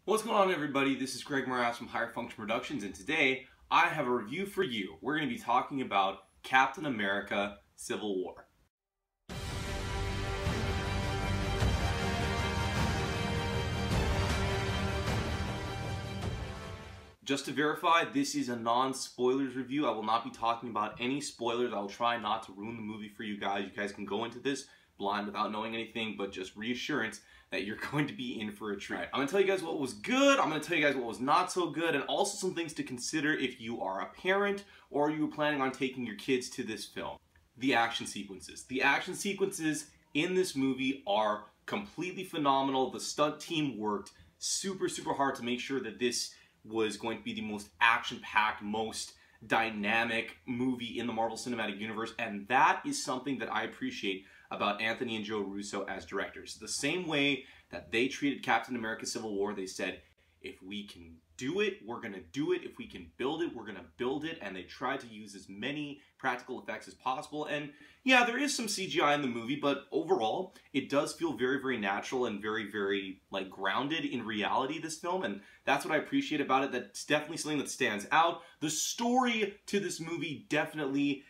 What's going on, everybody? This is Greg Morass from Higher Function Productions, and today I have a review for you. We're going to be talking about Captain America: Civil War. Just to verify, this is a non-spoilers review. I will not be talking about any spoilers. I will try not to ruin the movie for you guys. You guys can go into this blind without knowing anything, but just reassurance that you're going to be in for a treat. I'm going to tell you guys what was good, I'm going to tell you guys what was not so good, and also some things to consider if you are a parent or you were planning on taking your kids to this film. The action sequences. The action sequences in this movie are completely phenomenal. The stunt team worked super hard to make sure that this was going to be the most action-packed, most dynamic movie in the Marvel Cinematic Universe, and that is something that I appreciate about Anthony and Joe Russo as directors. The same way that they treated Captain America: Civil War, they said, if we can do it, we're going to do it. If we can build it, we're going to build it. And they tried to use as many practical effects as possible. And yeah, there is some CGI in the movie, but overall, it does feel very natural and very like grounded in reality, this film. And that's what I appreciate about it. That's definitely something that stands out. The story to this movie definitely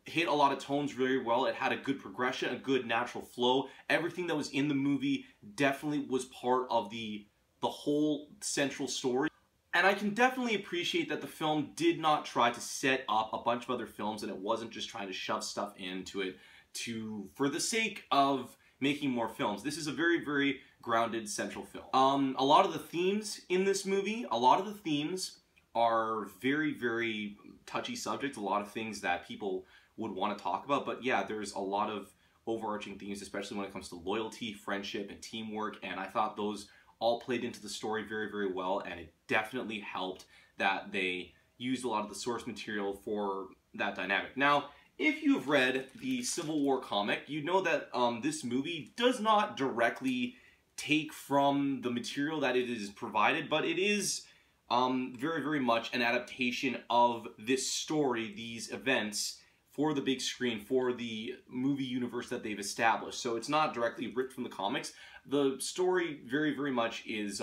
hit a lot of tones very well. It had a good progression, a good natural flow. Everything that was in the movie definitely was part of the whole central story. And I can definitely appreciate that the film did not try to set up a bunch of other films, and it wasn't just trying to shove stuff into it for the sake of making more films. This is a very grounded central film. A lot of the themes in this movie, are very touchy subjects, a lot of things that people would want to talk about, but yeah, there's a lot of overarching themes, especially when it comes to loyalty, friendship, and teamwork, and I thought those all played into the story very well, and it definitely helped that they used a lot of the source material for that dynamic. Now, if you've read the Civil War comic, you know that this movie does not directly take from the material that it is provided, but it is very much an adaptation of this story, these events, for the big screen, for the movie universe that they've established. So it's not directly ripped from the comics. The story very much is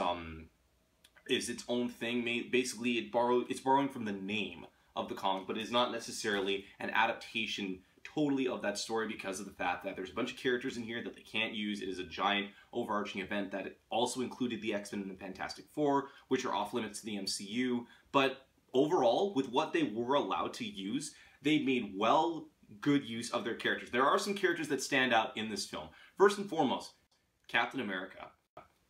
its own thing. Basically, it's borrowing from the name of the comic, but it's not necessarily an adaptation totally of that story because of the fact that there's a bunch of characters in here that they can't use. It is a giant overarching event that also included the X-Men and the Fantastic Four, which are off limits to the MCU. But overall, with what they were allowed to use, they made good use of their characters. There are some characters that stand out in this film. First and foremost, Captain America.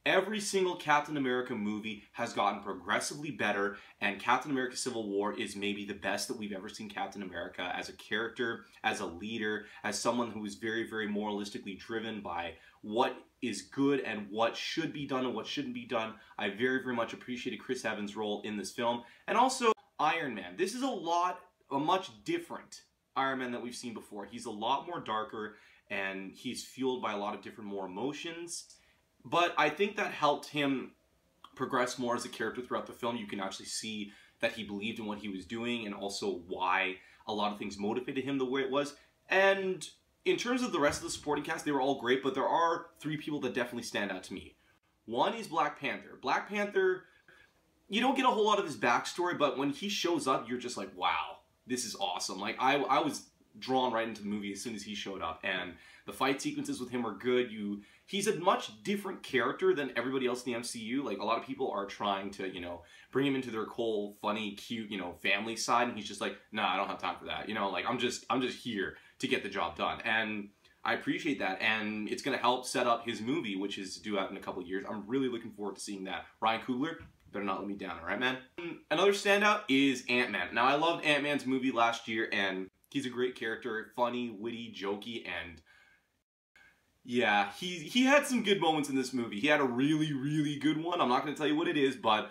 Every single Captain America movie has gotten progressively better, and Captain America: Civil War is maybe the best that we've ever seen Captain America as a character, as a leader, as someone who is very moralistically driven by what is good and what should be done and what shouldn't be done. I very much appreciated Chris Evans' role in this film. And also, Iron Man. This is a much different Iron Man that we've seen before. He's a lot more darker, and he's fueled by a lot of different more emotions. But I think that helped him progress more as a character throughout the film. You can actually see that he believed in what he was doing and also why a lot of things motivated him the way it was. And in terms of the rest of the supporting cast, they were all great, but there are three people that definitely stand out to me. One is Black Panther. Black Panther, you don't get a whole lot of his backstory, but when he shows up, you're just like, wow, this is awesome. Like, I was drawn right into the movie as soon as he showed up, and the fight sequences with him are good. He's a much different character than everybody else in the MCU. Like, a lot of people are trying to, bring him into their whole funny, cute, family side, and he's just like, nah, I don't have time for that. Like, I'm just here to get the job done. And I appreciate that, and it's going to help set up his movie, which is due out in a couple of years. I'm really looking forward to seeing that. Ryan Coogler, better not let me down, alright, man? Another standout is Ant-Man. Now, I loved Ant-Man's movie last year, and he's a great character, funny, witty, jokey, and yeah, he had some good moments in this movie. He had a really good one. I'm not going to tell you what it is, but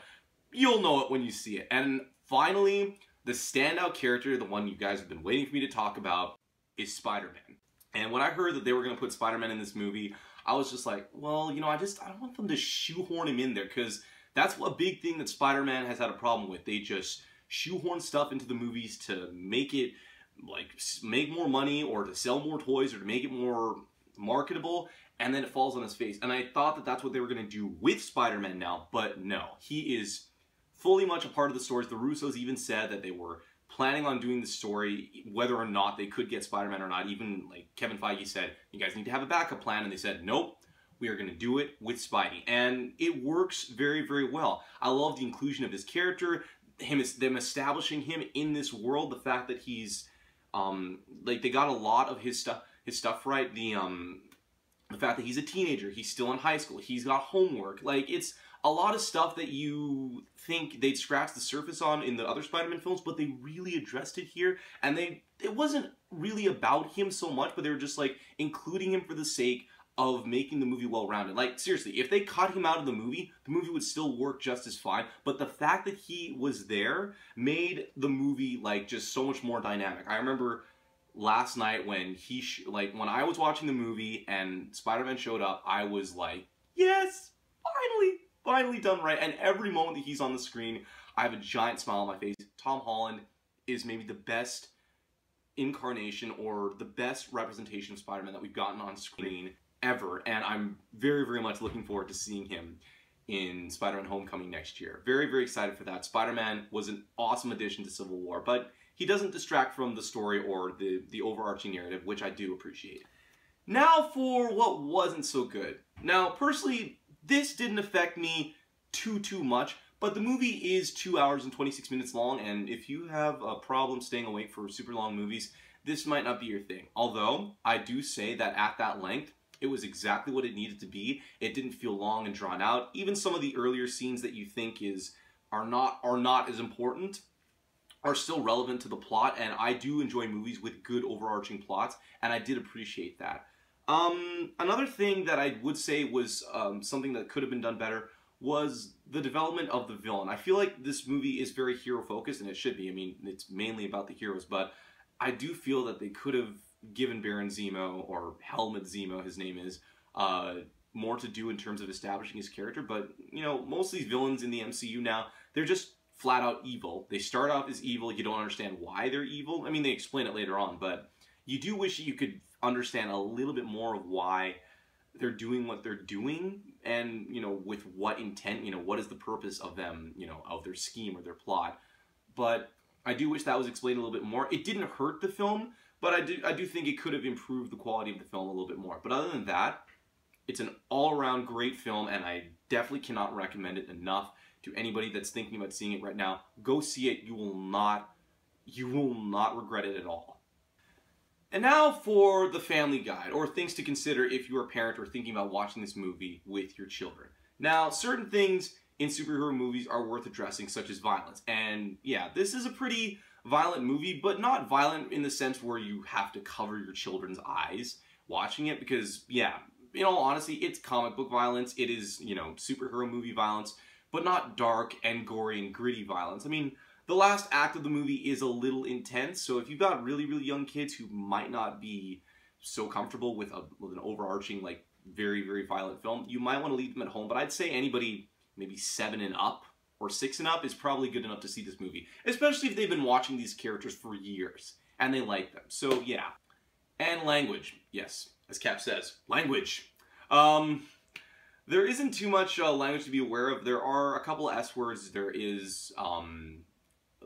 you'll know it when you see it. And finally, the standout character, the one you guys have been waiting for me to talk about, is Spider-Man. And when I heard that they were going to put Spider-Man in this movie, I was just like, well, I don't want them to shoehorn him in there, because that's a big thing that Spider-Man has had a problem with. They just shoehorn stuff into the movies to make it, like, make more money or to sell more toys or to make it more marketable, and then it falls on his face. And I thought that that's what they were going to do with Spider-Man now, but no. He is fully much a part of the stories. The Russos even said that they were planning on doing the story, whether or not they could get Spider-Man or not. Even like Kevin Feige said, you guys need to have a backup plan, and they said, nope, we are going to do it with Spidey. And it works very, very well. I love the inclusion of his character, them establishing him in this world, the fact that he's, like, they got a lot of his stuff right. The fact that he's a teenager, he's still in high school, he's got homework, like, it's a lot of stuff that you think they'd scratch the surface on in the other Spider-Man films, but they really addressed it here, and it wasn't really about him so much, but they were just, like, including him for the sake of making the movie well-rounded. Like, seriously, if they cut him out of the movie would still work just as fine, but the fact that he was there made the movie, like, just so much more dynamic. I remember last night when when I was watching the movie and Spider-Man showed up, I was like, yes, finally done right. And every moment that he's on the screen, I have a giant smile on my face. Tom Holland is maybe the best incarnation or the best representation of Spider-Man that we've gotten on screen ever, and I'm very, very much looking forward to seeing him in Spider-Man Homecoming next year. Very, very excited for that. Spider-Man was an awesome addition to Civil War, but he doesn't distract from the story or the overarching narrative, which I do appreciate. Now for what wasn't so good. Now, personally, this didn't affect me too much, but the movie is 2 hours and 26 minutes long, and if you have a problem staying awake for super long movies, this might not be your thing. Although, I do say that at that length, it was exactly what it needed to be. It didn't feel long and drawn out. Even some of the earlier scenes that you think are not as important are still relevant to the plot, and I do enjoy movies with good overarching plots, and I did appreciate that. Another thing that I would say was something that could have been done better was the development of the villain. I feel like this movie is very hero-focused, and it should be. I mean, it's mainly about the heroes, but I do feel that they could have given Baron Zemo, or Helmut Zemo, his name is, more to do in terms of establishing his character. But, you know, most of these villains in the MCU now, they're just flat out evil. They start off as evil, you don't understand why they're evil. I mean, they explain it later on, but you do wish you could understand a little bit more of why they're doing what they're doing, and, you know, with what intent, you know, what is the purpose of them, you know, of their scheme or their plot. But I do wish that was explained a little bit more. It didn't hurt the film, but I do think it could have improved the quality of the film a little bit more. But other than that, it's an all-around great film, and I definitely cannot recommend it enough to anybody that's thinking about seeing it right now. Go see it. You will not regret it at all. And now for the family guide, or things to consider if you're a parent or thinking about watching this movie with your children. Now, certain things in superhero movies are worth addressing, such as violence. And yeah, this is a pretty violent movie, but not violent in the sense where you have to cover your children's eyes watching it, because, yeah, in all honesty, it's comic book violence. It is, you know, superhero movie violence, but not dark and gory and gritty violence. I mean, the last act of the movie is a little intense, so if you've got really, really young kids who might not be so comfortable with an overarching, like, very, very violent film, you might want to leave them at home. But I'd say anybody maybe 7 and up or 6 and up is probably good enough to see this movie, especially if they've been watching these characters for years and they like them. So yeah. And language. Yes, as Cap says, language. There isn't too much language to be aware of. There are a couple of S words. There is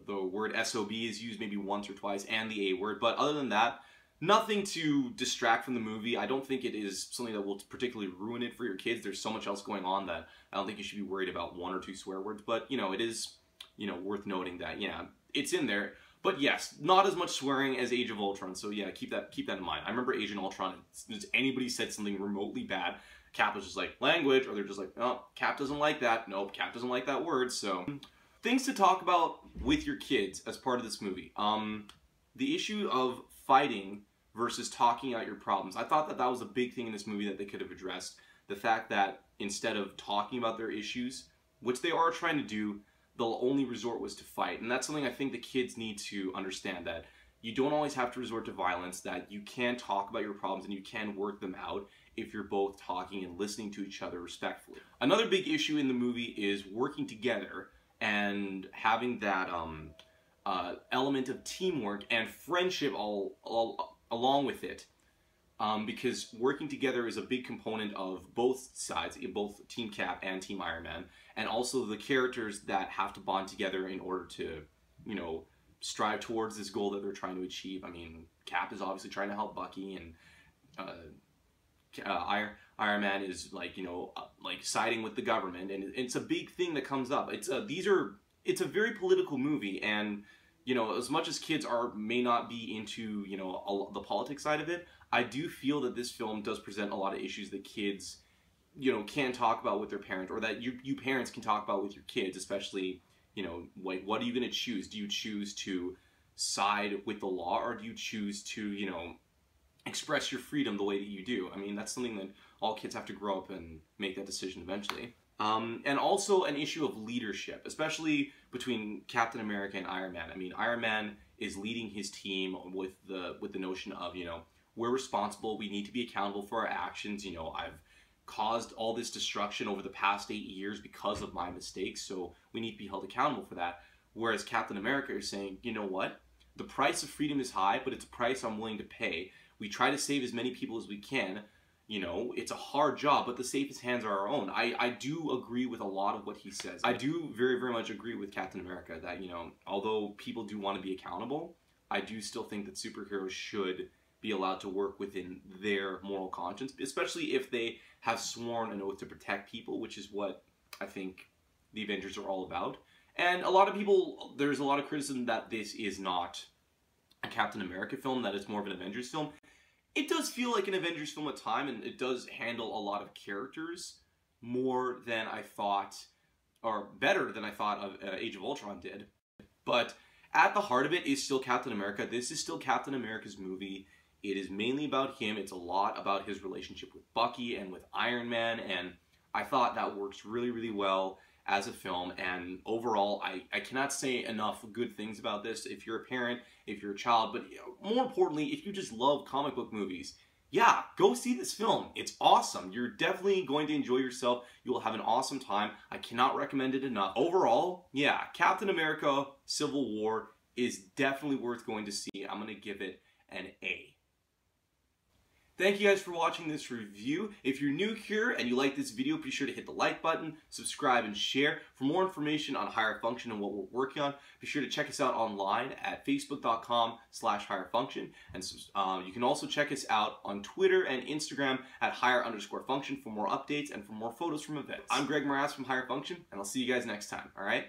the word SOB is used maybe once or twice, and the A word, but other than that, nothing to distract from the movie. I don't think it is something that will particularly ruin it for your kids. There's so much else going on that I don't think you should be worried about 1 or 2 swear words, but, you know, it is, you know, worth noting that, yeah, it's in there. But yes, not as much swearing as Age of Ultron, so yeah, keep that in mind. I remember Age of Ultron, as anybody said something remotely bad, Cap was just like, language, or they're just like, oh, Cap doesn't like that. Nope, Cap doesn't like that word, so. Things to talk about with your kids as part of this movie. The issue of fighting versus talking out your problems. I thought that that was a big thing in this movie that they could have addressed. The fact that instead of talking about their issues, which they are trying to do, the only resort was to fight. And that's something I think the kids need to understand, that you don't always have to resort to violence, that you can talk about your problems and you can work them out if you're both talking and listening to each other respectfully. Another big issue in the movie is working together and having that element of teamwork and friendship all along with it. because working together is a big component of both sides, both Team Cap and Team Iron Man, and also the characters that have to bond together in order to, you know, strive towards this goal that they're trying to achieve. I mean, Cap is obviously trying to help Bucky, and Iron Man is like, you know, like siding with the government, and it's a big thing that comes up. It's a very political movie, and you know, as much as kids may not be into, you know, the politics side of it, I do feel that this film does present a lot of issues that kids, you know, can talk about with their parents, or that you parents can talk about with your kids, especially, you know, like, what are you going to choose? Do you choose to side with the law, or do you choose to, you know, express your freedom the way that you do? I mean, that's something that all kids have to grow up and make that decision eventually. And also an issue of leadership, especially between Captain America and Iron Man. I mean, Iron Man is leading his team with the notion of, you know, we're responsible, we need to be accountable for our actions. You know, I've caused all this destruction over the past 8 years because of my mistakes, so we need to be held accountable for that. Whereas Captain America is saying, you know what? The price of freedom is high, but it's a price I'm willing to pay. We try to save as many people as we can. You know, it's a hard job, but the safest hands are our own. I do agree with a lot of what he says. I do very, very much agree with Captain America that, you know, although people do want to be accountable, I do still think that superheroes should be allowed to work within their moral conscience, especially if they have sworn an oath to protect people, which is what I think the Avengers are all about. And a lot of people, there's a lot of criticism that this is not a Captain America film, that it's more of an Avengers film. It does feel like an Avengers film at time, and it does handle a lot of characters more than I thought, or better than I thought of Age of Ultron did. But at the heart of it is still Captain America. This is still Captain America's movie. It is mainly about him. It's a lot about his relationship with Bucky and with Iron Man, and I thought that works really, really well as a film. And overall, I cannot say enough good things about this. If you're a parent, if you're a child, but more importantly, if you just love comic book movies, yeah, go see this film. It's awesome. You're definitely going to enjoy yourself. You will have an awesome time. I cannot recommend it enough. Overall, yeah, Captain America Civil War is definitely worth going to see. I'm going to give it an A. Thank you guys for watching this review. If you're new here and you like this video, be sure to hit the like button, subscribe, and share. For more information on Higher Function and what we're working on, be sure to check us out online at facebook.com/higherfunction. And you can also check us out on Twitter and Instagram at higher_function for more updates and for more photos from events. I'm Greg Moraz from Higher Function, and I'll see you guys next time, all right?